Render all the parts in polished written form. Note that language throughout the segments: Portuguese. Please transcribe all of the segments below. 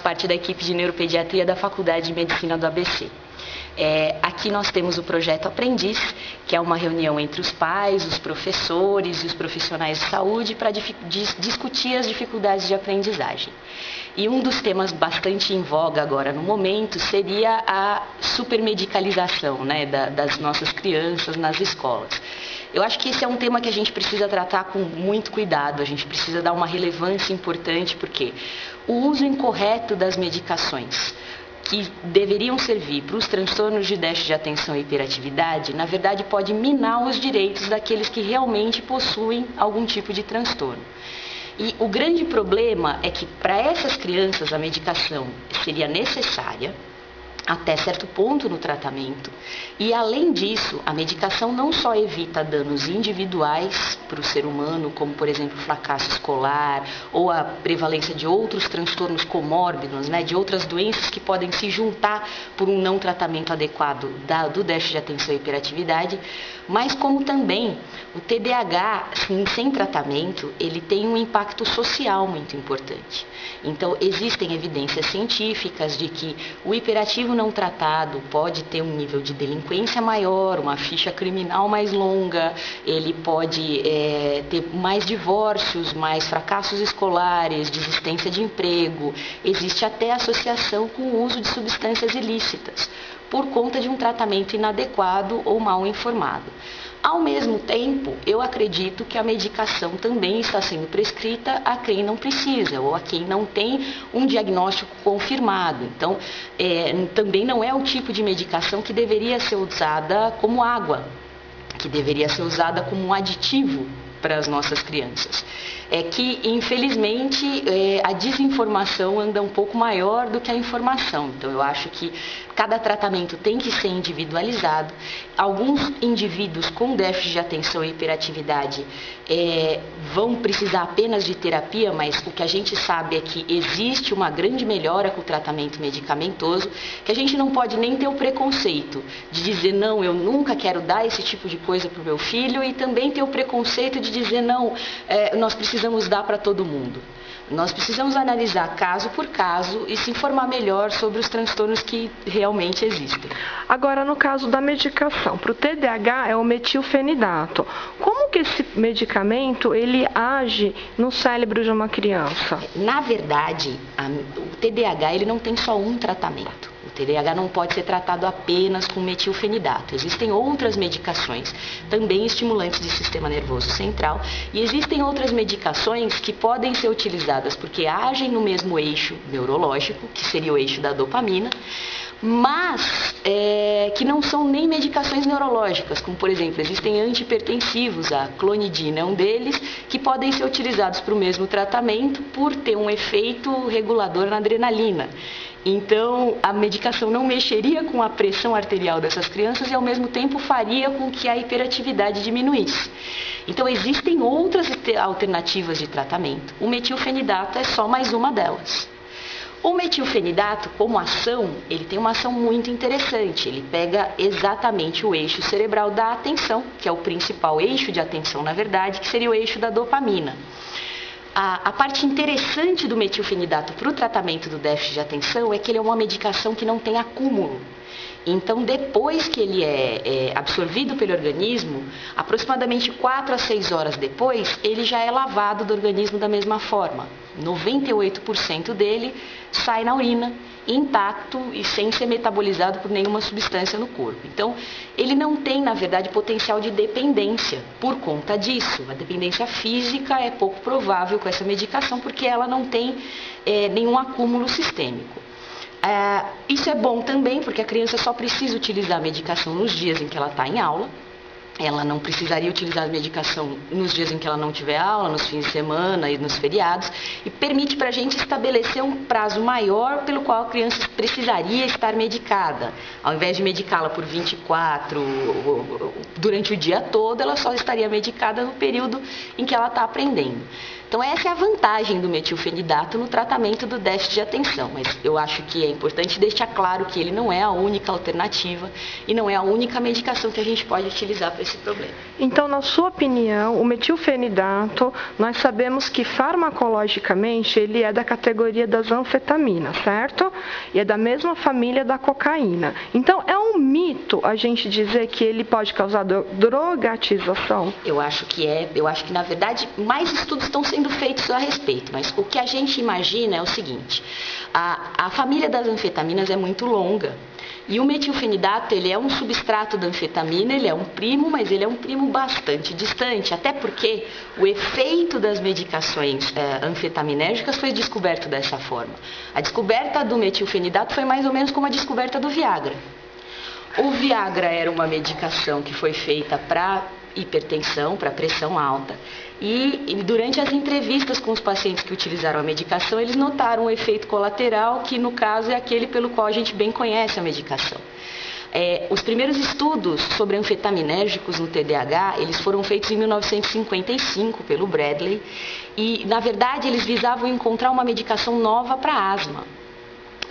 parte da equipe de neuropediatria da Faculdade de Medicina do ABC. Aqui nós temos o projeto Aprendiz, que é uma reunião entre os pais, os professores e os profissionais de saúde para discutir as dificuldades de aprendizagem. E um dos temas bastante em voga agora no momento seria a supermedicalização, né, das nossas crianças nas escolas. Eu acho que esse é um tema que a gente precisa tratar com muito cuidado, a gente precisa dar uma relevância importante, porque o uso incorreto das medicações que deveriam servir para os transtornos de déficit de atenção e hiperatividade, na verdade pode minar os direitos daqueles que realmente possuem algum tipo de transtorno. E o grande problema é que para essas crianças a medicação seria necessária até certo ponto no tratamento, e além disso, a medicação não só evita danos individuais para o ser humano, como por exemplo fracasso escolar ou a prevalência de outros transtornos comórbidos, né, de outras doenças que podem se juntar por um não tratamento adequado do déficit de atenção e hiperatividade, mas como também o TDAH, sem tratamento, ele tem um impacto social muito importante. Então, existem evidências científicas de que o hiperativo não tratado pode ter um nível de delinquência maior, uma ficha criminal mais longa, ele pode ter mais divórcios, mais fracassos escolares, desistência de emprego, existe até associação com o uso de substâncias ilícitas, por conta de um tratamento inadequado ou mal informado. Ao mesmo tempo, eu acredito que a medicação também está sendo prescrita a quem não precisa ou a quem não tem um diagnóstico confirmado. Então, também não é o tipo de medicação que deveria ser usada como água, que deveria ser usada como um aditivo para as nossas crianças. É que, infelizmente, a desinformação anda um pouco maior do que a informação. Então, eu acho que cada tratamento tem que ser individualizado. Alguns indivíduos com déficit de atenção e hiperatividade vão precisar apenas de terapia, mas o que a gente sabe é que existe uma grande melhora com o tratamento medicamentoso, que a gente não pode nem ter o preconceito de dizer, não, eu nunca quero dar esse tipo de coisa para o meu filho, e também ter o preconceito de dizer, não, nós precisamos dar para todo mundo. Nós precisamos analisar caso por caso e se informar melhor sobre os transtornos que realmente existem. Agora, no caso da medicação, para o TDAH é o metilfenidato. Como que esse medicamento ele age no cérebro de uma criança? Na verdade, o TDAH ele não tem só um tratamento. O TDAH não pode ser tratado apenas com metilfenidato. Existem outras medicações, também estimulantes do sistema nervoso central, e existem outras medicações que podem ser utilizadas porque agem no mesmo eixo neurológico, que seria o eixo da dopamina, mas que não são nem medicações neurológicas, como por exemplo, existem antihipertensivos, a clonidina é um deles, que podem ser utilizados para o mesmo tratamento por ter um efeito regulador na adrenalina. Então, a medicação não mexeria com a pressão arterial dessas crianças e, ao mesmo tempo, faria com que a hiperatividade diminuísse. Então, existem outras alternativas de tratamento. O metilfenidato é só mais uma delas. O metilfenidato, como ação, ele tem uma ação muito interessante. Ele pega exatamente o eixo cerebral da atenção, que é o principal eixo de atenção, na verdade, que seria o eixo da dopamina. A parte interessante do metilfenidato para o tratamento do déficit de atenção é que ele é uma medicação que não tem acúmulo. Então, depois que ele é absorvido pelo organismo, aproximadamente 4 a 6 horas depois, ele já é lavado do organismo da mesma forma. 98% dele sai na urina, intacto e sem ser metabolizado por nenhuma substância no corpo. Então, ele não tem, na verdade, potencial de dependência por conta disso. A dependência física é pouco provável com essa medicação porque ela não tem nenhum acúmulo sistêmico. Isso é bom também porque a criança só precisa utilizar a medicação nos dias em que ela está em aula. Ela não precisaria utilizar a medicação nos dias em que ela não tiver aula, nos fins de semana e nos feriados, e permite para a gente estabelecer um prazo maior pelo qual a criança precisaria estar medicada. Ao invés de medicá-la por 24, durante o dia todo, ela só estaria medicada no período em que ela está aprendendo. Então essa é a vantagem do metilfenidato no tratamento do déficit de atenção, mas eu acho que é importante deixar claro que ele não é a única alternativa e não é a única medicação que a gente pode utilizar para esse problema. Então, na sua opinião, o metilfenidato, nós sabemos que farmacologicamente ele é da categoria das anfetaminas, certo? E é da mesma família da cocaína. Então, é um mito a gente dizer que ele pode causar drogatização? Eu acho que é. Eu acho que, na verdade, mais estudos estão sendo feitos a respeito, mas o que a gente imagina é o seguinte: a família das anfetaminas é muito longa. E o metilfenidato, ele é um substrato da anfetamina, ele é um primo, mas ele é um primo bastante distante, até porque o efeito das medicações anfetaminérgicas foi descoberto dessa forma. A descoberta do metilfenidato foi mais ou menos como a descoberta do Viagra. O Viagra era uma medicação que foi feita para hipertensão, para pressão alta. E durante as entrevistas com os pacientes que utilizaram a medicação, eles notaram um efeito colateral, que no caso é aquele pelo qual a gente bem conhece a medicação. Os primeiros estudos sobre anfetaminérgicos no TDAH, eles foram feitos em 1955 pelo Bradley e, na verdade, eles visavam encontrar uma medicação nova para asma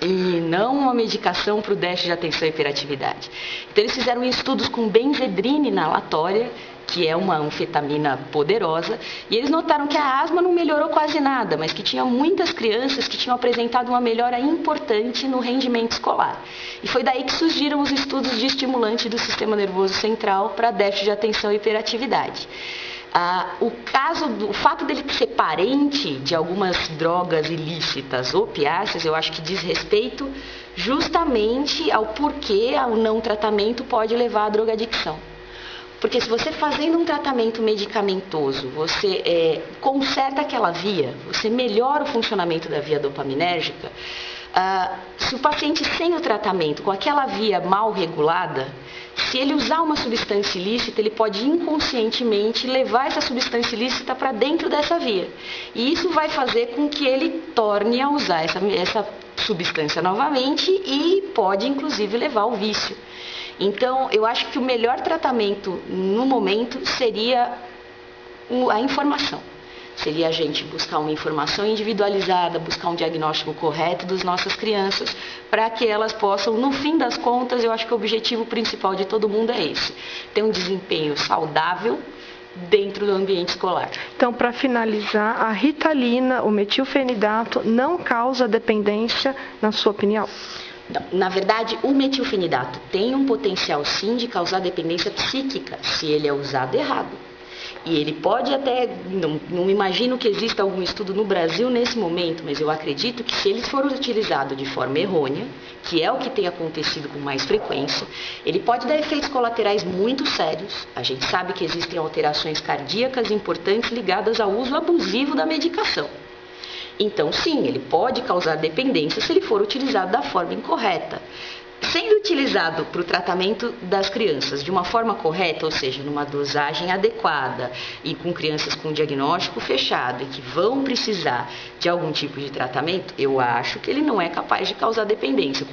e não uma medicação para o déficit de atenção e hiperatividade. Então, eles fizeram estudos com benzedrina inalatória, que é uma anfetamina poderosa, e eles notaram que a asma não melhorou quase nada, mas que tinha muitas crianças que tinham apresentado uma melhora importante no rendimento escolar. E foi daí que surgiram os estudos de estimulante do sistema nervoso central para déficit de atenção e hiperatividade. O fato dele ser parente de algumas drogas ilícitas opiáceas, eu acho que diz respeito justamente ao porquê o não tratamento pode levar à drogadicção. Porque se você fazendo um tratamento medicamentoso, você conserta aquela via, você melhora o funcionamento da via dopaminérgica, se o paciente sem o tratamento, com aquela via mal regulada, se ele usar uma substância ilícita, ele pode inconscientemente levar essa substância ilícita para dentro dessa via. E isso vai fazer com que ele torne a usar essa substância novamente e pode inclusive levar ao vício. Então, eu acho que o melhor tratamento no momento seria a informação. Seria a gente buscar uma informação individualizada, buscar um diagnóstico correto das nossas crianças, para que elas possam, no fim das contas, eu acho que o objetivo principal de todo mundo é esse: ter um desempenho saudável dentro do ambiente escolar. Então, para finalizar, a Ritalina, o metilfenidato, não causa dependência, na sua opinião? Na verdade, o metilfenidato tem um potencial sim de causar dependência psíquica, se ele é usado errado. E ele pode até, não imagino que exista algum estudo no Brasil nesse momento, mas eu acredito que se ele for utilizado de forma errônea, que é o que tem acontecido com mais frequência, ele pode dar efeitos colaterais muito sérios. A gente sabe que existem alterações cardíacas importantes ligadas ao uso abusivo da medicação. Então, sim, ele pode causar dependência se ele for utilizado da forma incorreta. Sendo utilizado para o tratamento das crianças de uma forma correta, ou seja, numa dosagem adequada e com crianças com diagnóstico fechado e que vão precisar de algum tipo de tratamento, eu acho que ele não é capaz de causar dependência.